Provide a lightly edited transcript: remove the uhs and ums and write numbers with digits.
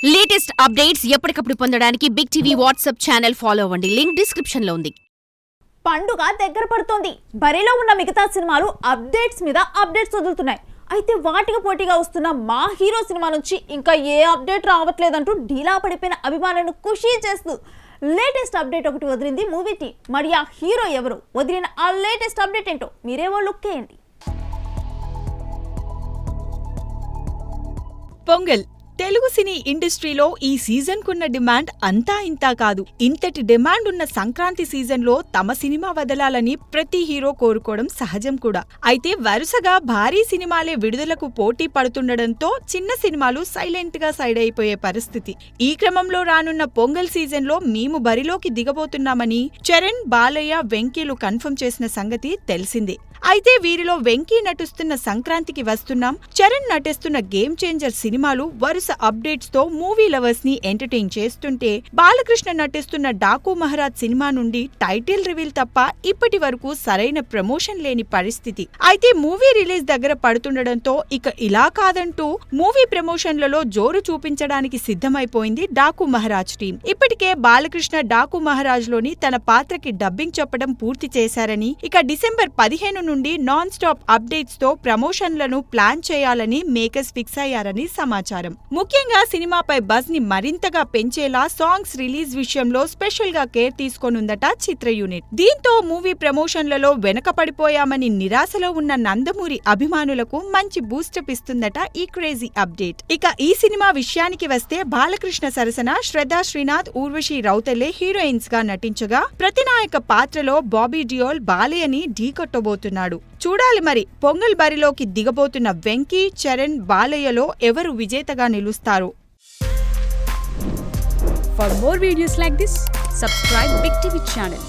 Latest updates ఎప్పటికప్పుడు పొందడానికి Big TV WhatsApp channel follow అవ్వండి. లింక్ డిస్క్రిప్షన్ లో ఉంది. పండుగ దగ్గర పడుతోంది. బరిలో ఉన్న మిగతా సినిమాలు అప్డేట్స్ మీద అప్డేట్స్ వదులుతున్నాయి. అయితే వాటికి పోటీగా వస్తున్న మా హీరో సినిమా నుంచి ఇంకా ఏ అప్డేట్ రావట్లేదంటూ ఢీలా పడిపోయిన అభిమానులను ఖుషీ చేస్తూ లేటెస్ట్ అప్డేట్ ఒకటి వదిలింది మూవీ టీం. మరి ఆ హీరో ఎవరు, వదిలిన ఆ లేటెస్ట్ అప్డేట్ ఏంటో మీరేవో లుక్ వేయండి. పొంగల్ తెలుగు సినీ ఇండస్ట్రీలో ఈ సీజన్ కున్న డిమాండ్ అంతా ఇంతా కాదు. ఇంతటి డిమాండ్ ఉన్న సంక్రాంతి సీజన్ లో తమ సినిమా వదలాలని ప్రతి హీరో కోరుకోవడం సహజం కూడా. అయితే వరుసగా భారీ సినిమాలే విడుదలకు పోటీ పడుతుండటంతో చిన్న సినిమాలు సైలెంట్ గా సైడ్ అయిపోయే పరిస్థితి. ఈ క్రమంలో రానున్న పొంగల్ సీజన్ లో మేము బరిలోకి దిగబోతున్నామని చరణ్, బాలయ్య, వెంకీలు కన్ఫర్మ్ చేసిన సంగతి తెలిసిందే. అయితే వీరిలో వెంకీ నటిస్తున్న సంక్రాంతికి వస్తున్నాం, చరణ్ నటిస్తున్న గేమ్ చేంజర్ సినిమాలు వరుస అప్డేట్స్ తో మూవీ లవర్స్ ని ఎంటర్టైన్ చేస్తుంటే, బాలకృష్ణ నటిస్తున్న డాకు మహారాజ్ సినిమా నుండి టైటిల్ రివీల్ తప్ప ఇప్పటి వరకు సరైన ప్రమోషన్ లేని పరిస్థితి. అయితే మూవీ రిలీజ్ దగ్గర పడుతుండటంతో ఇక ఇలా కాదంటూ మూవీ ప్రమోషన్లలో జోరు చూపించడానికి సిద్ధమైపోయింది డాకు మహారాజ్ టీం. ఇప్పటికే బాలకృష్ణ డాకు మహారాజ్ లోని తన పాత్రకి డబ్బింగ్ చెప్పడం పూర్తి చేశారని, ఇక డిసెంబర్ 15 నుండి నాన్ స్టాప్ అప్డేట్స్ తో ప్రమోషన్లను ప్లాన్ చేయాలని మేకర్స్ ఫిక్స్ అయ్యారని సమాచారం. ముఖ్యంగా సినిమాపై బజ్ ని మరింతగా పెంచేలా సాంగ్స్ రిలీజ్ విషయంలో స్పెషల్ గా కేర్ తీసుకోనుందట చిత్ర యూనిట్. దీంతో మూవీ ప్రమోషన్లలో వెనకపడిపోయామని నిరాశలో ఉన్న నందమూరి అభిమానులకు మంచి బూస్టప్ ఇస్తుందట ఈ క్రేజీ అప్డేట్. ఇక ఈ సినిమా విషయానికి వస్తే బాలకృష్ణ సరసన శ్రద్ధా శ్రీనాథ్, ఊర్వశి రౌతెలే హీరోయిన్స్ గా నటించగా, ప్రతినాయక పాత్రలో బాబీ డియోల్ బాలయ్యని ఢీకొట్టబోతున్నారు. చూడాలి మరి పొంగల్ బరిలోకి దిగబోతున్న వెంకీ, చరణ్, బాలయ్యలో ఎవరు విజేతగా నిలుస్తారు. For more videos like this, subscribe Big TV channel.